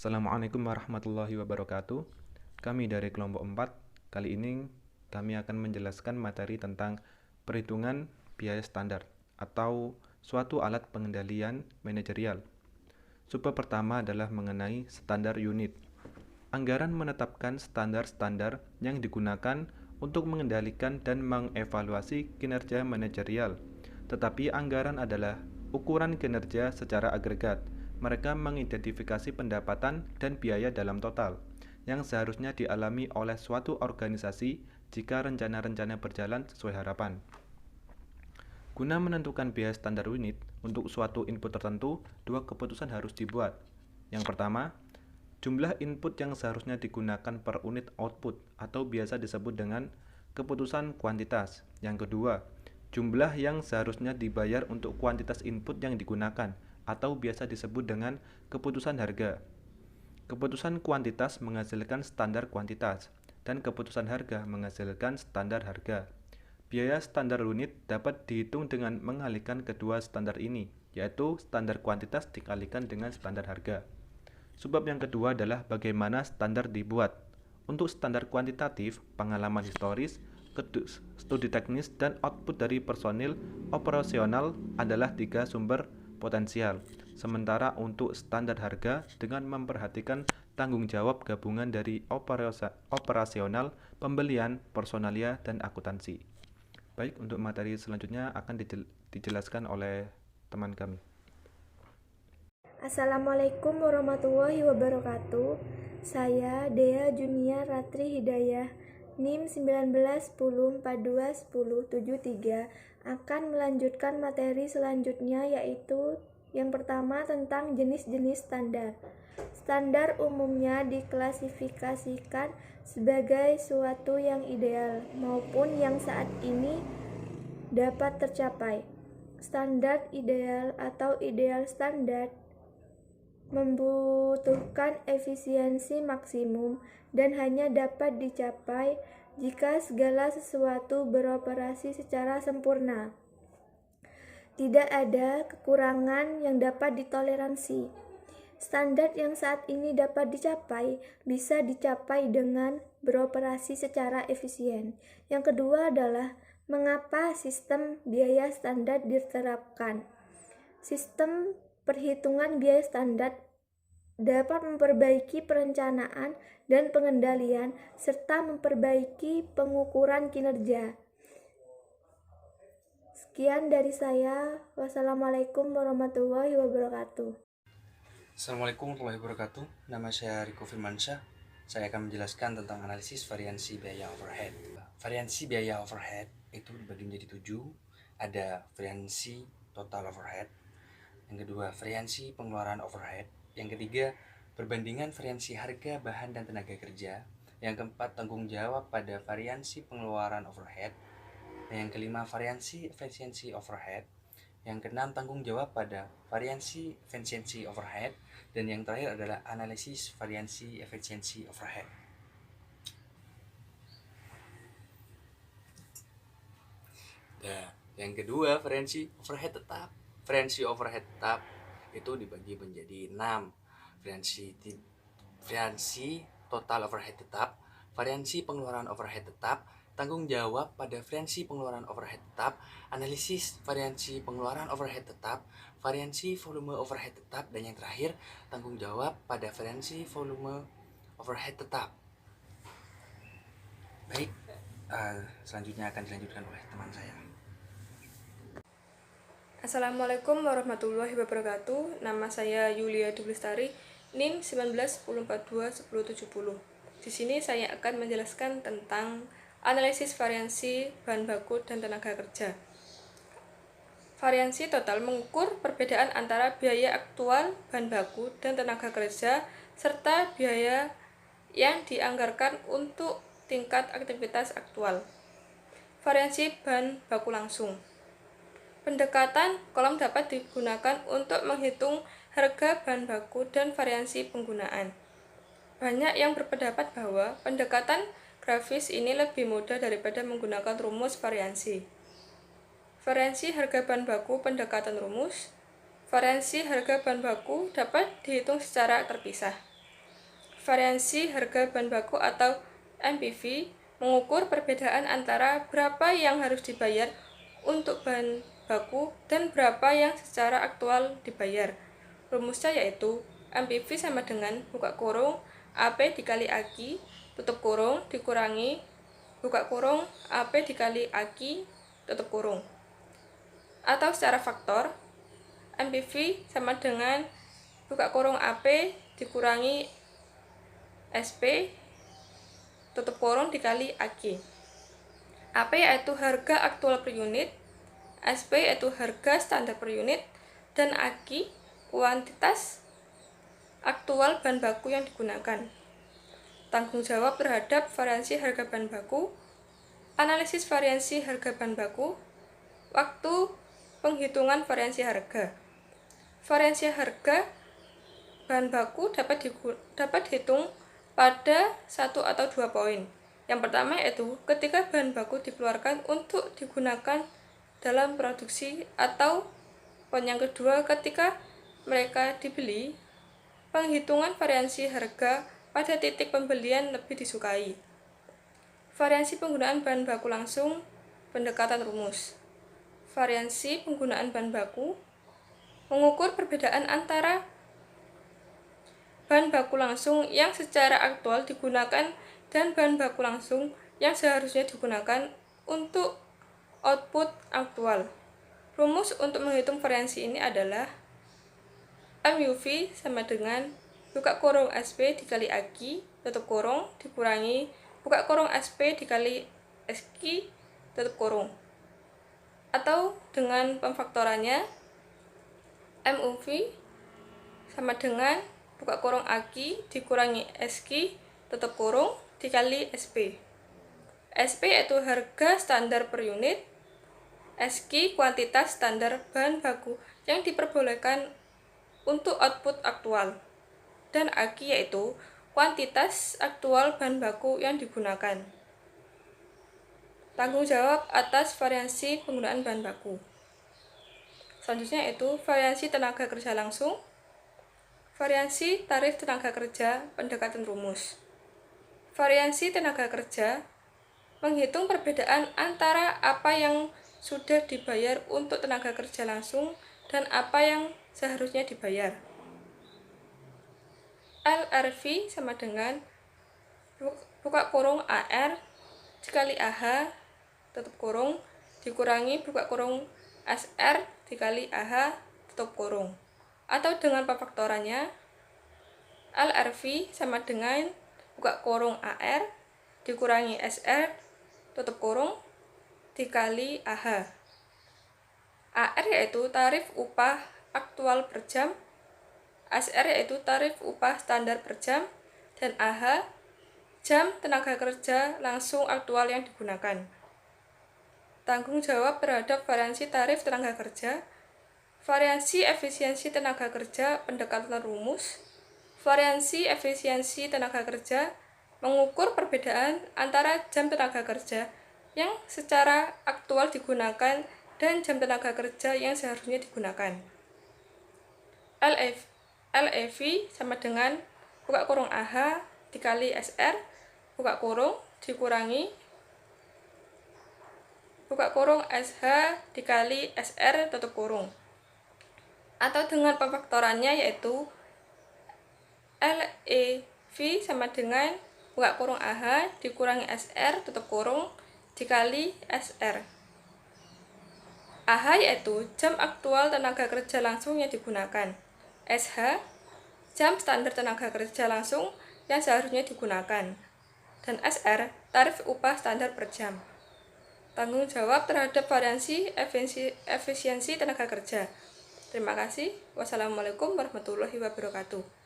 Assalamualaikum warahmatullahi wabarakatuh. Kami dari kelompok 4. Kali ini kami akan menjelaskan materi tentang perhitungan biaya standar atau suatu alat pengendalian manajerial. Subbab pertama adalah mengenai standar unit. Anggaran menetapkan standar-standar yang digunakan untuk mengendalikan dan mengevaluasi kinerja manajerial. Tetapi anggaran adalah ukuran kinerja secara agregat. Mereka mengidentifikasi pendapatan dan biaya dalam total yang seharusnya dialami oleh suatu organisasi jika rencana-rencana berjalan sesuai harapan. Guna menentukan biaya standar unit untuk suatu input tertentu, dua keputusan harus dibuat. Yang pertama, jumlah input yang seharusnya digunakan per unit output atau biasa disebut dengan keputusan kuantitas. Yang kedua, jumlah yang seharusnya dibayar untuk kuantitas input yang digunakan atau biasa disebut dengan keputusan harga. Keputusan kuantitas menghasilkan standar kuantitas dan keputusan harga menghasilkan standar harga. Biaya standar unit dapat dihitung dengan mengalihkan kedua standar ini, yaitu standar kuantitas dikalikan dengan standar harga. Sebab yang kedua adalah bagaimana standar dibuat. Untuk standar kuantitatif, pengalaman historis, studi teknis, dan output dari personil operasional adalah 3 sumber potensial. Sementara untuk standar harga dengan memperhatikan tanggung jawab gabungan dari operasional, pembelian, personalia, dan akuntansi. Baik, untuk materi selanjutnya akan dijelaskan oleh teman kami. Assalamualaikum warahmatullahi wabarakatuh. Saya Dea Junia Ratri Hidayah, NIM 1910421073 akan melanjutkan materi selanjutnya, yaitu yang pertama tentang jenis-jenis standar. Standar umumnya diklasifikasikan sebagai suatu yang ideal maupun yang saat ini dapat tercapai. Standar ideal atau ideal standar membutuhkan efisiensi maksimum dan hanya dapat dicapai jika segala sesuatu beroperasi secara sempurna. Tidak ada kekurangan yang dapat ditoleransi. Standar yang saat ini dapat dicapai bisa dicapai dengan beroperasi secara efisien. Yang kedua adalah mengapa sistem biaya standar diterapkan. Sistem perhitungan biaya standar dapat memperbaiki perencanaan dan pengendalian serta memperbaiki pengukuran kinerja. Sekian dari saya. Wassalamualaikum warahmatullahi wabarakatuh. Assalamualaikum warahmatullahi wabarakatuh. Nama saya Riko Firmansyah. Saya akan menjelaskan tentang analisis variansi biaya overhead. Variansi biaya overhead itu dibagi menjadi 7. Ada variansi total overhead. Yang kedua, variansi pengeluaran overhead. Yang ketiga, perbandingan variansi harga bahan dan tenaga kerja. Yang keempat, tanggung jawab pada variansi pengeluaran overhead. Dan yang kelima, variansi efisiensi overhead. Yang keenam, tanggung jawab pada variansi efisiensi overhead. Dan yang terakhir adalah analisis variansi efisiensi overhead. Nah, yang kedua, variansi overhead tetap. Variansi overhead tetap itu dibagi menjadi 6. Variansi total overhead tetap, variansi pengeluaran overhead tetap, tanggung jawab pada variansi pengeluaran overhead tetap, analisis variansi pengeluaran overhead tetap, variansi volume overhead tetap, dan yang terakhir tanggung jawab pada variansi volume overhead tetap. Baik, selanjutnya akan dilanjutkan oleh teman saya. Assalamualaikum warahmatullahi wabarakatuh. Nama saya Yulia Dublistari, NIM 1910421070. Di sini saya akan menjelaskan tentang analisis variansi bahan baku dan tenaga kerja. Variansi total mengukur perbedaan antara biaya aktual bahan baku dan tenaga kerja serta biaya yang dianggarkan untuk tingkat aktivitas aktual. Variansi bahan baku langsung. Pendekatan kolom dapat digunakan untuk menghitung harga bahan baku dan variansi penggunaan. Banyak yang berpendapat bahwa pendekatan grafis ini lebih mudah daripada menggunakan rumus variansi. Variansi harga bahan baku pendekatan rumus. Variansi harga bahan baku dapat dihitung secara terpisah. variansi harga bahan baku atau MPV mengukur perbedaan antara berapa yang harus dibayar untuk bahan baku dan berapa yang secara aktual dibayar. Rumusnya yaitu MPV sama dengan buka kurung AP dikali AKI tutup kurung dikurangi buka kurung AP dikali AKI tutup kurung. Atau secara faktor, MPV sama dengan buka kurung AP dikurangi SP tutup kurung dikali AG. AP yaitu harga aktual per unit, SP yaitu harga standar per unit, dan AG kuantitas aktual bahan baku yang digunakan. Tanggung jawab terhadap variansi harga bahan baku, analisis variansi harga bahan baku, waktu penghitungan variansi harga. Variansi harga bahan baku dapat dihitung pada 1 atau 2 poin. Yang pertama yaitu ketika bahan baku dikeluarkan untuk digunakan dalam produksi, atau poin yang kedua ketika mereka dibeli. Penghitungan variansi harga pada titik pembelian lebih disukai. Variansi penggunaan bahan baku langsung, pendekatan rumus. Variansi penggunaan bahan baku mengukur perbedaan antara bahan baku langsung yang secara aktual digunakan dan bahan baku langsung yang seharusnya digunakan untuk output aktual. Rumus untuk menghitung variansi ini adalah MUV sama dengan buka kurung SP dikali AKI tutup kurung dikurangi buka kurung SP dikali SQ tutup kurung. Atau dengan pemfaktorannya, MUV sama dengan buka kurung AKI dikurangi SQ tutup kurung dikali SP. SP yaitu harga standar per unit, SQ kuantitas standar bahan baku yang diperbolehkan untuk output aktual, dan AG yaitu kuantitas aktual bahan baku yang digunakan. Tanggung jawab atas variansi penggunaan bahan baku. Selanjutnya yaitu variansi tenaga kerja langsung, variansi tarif tenaga kerja, pendekatan rumus. Variansi tenaga kerja menghitung perbedaan antara apa yang sudah dibayar untuk tenaga kerja langsung dan apa yang seharusnya dibayar. LRV sama dengan buka kurung AR dikali AH tutup kurung dikurangi buka kurung SR dikali AH tutup kurung. Atau dengan pemfaktorannya, LRV sama dengan buka kurung AR dikurangi SR tutup kurung dikali AH. AR yaitu tarif upah aktual per jam, SR yaitu tarif upah standar per jam, dan AH jam tenaga kerja langsung aktual yang digunakan. Tanggung jawab terhadap variansi tarif tenaga kerja, variansi efisiensi tenaga kerja, pendekatan rumus. Variansi efisiensi tenaga kerja mengukur perbedaan antara jam tenaga kerja yang secara aktual digunakan dan jam tenaga kerja yang seharusnya digunakan. LEV sama dengan buka kurung AH dikali SR buka kurung dikurangi buka kurung SH dikali SR tutup kurung. Atau dengan pemfaktorannya yaitu LEV sama dengan buka kurung AH dikurangi SR tutup kurung dikali SR. AH yaitu jam aktual tenaga kerja langsung yang digunakan. SH jam standar tenaga kerja langsung yang seharusnya digunakan. Dan SR tarif upah standar per jam. Tanggung jawab terhadap variansi efisiensi tenaga kerja. Terima kasih. Wassalamualaikum warahmatullahi wabarakatuh.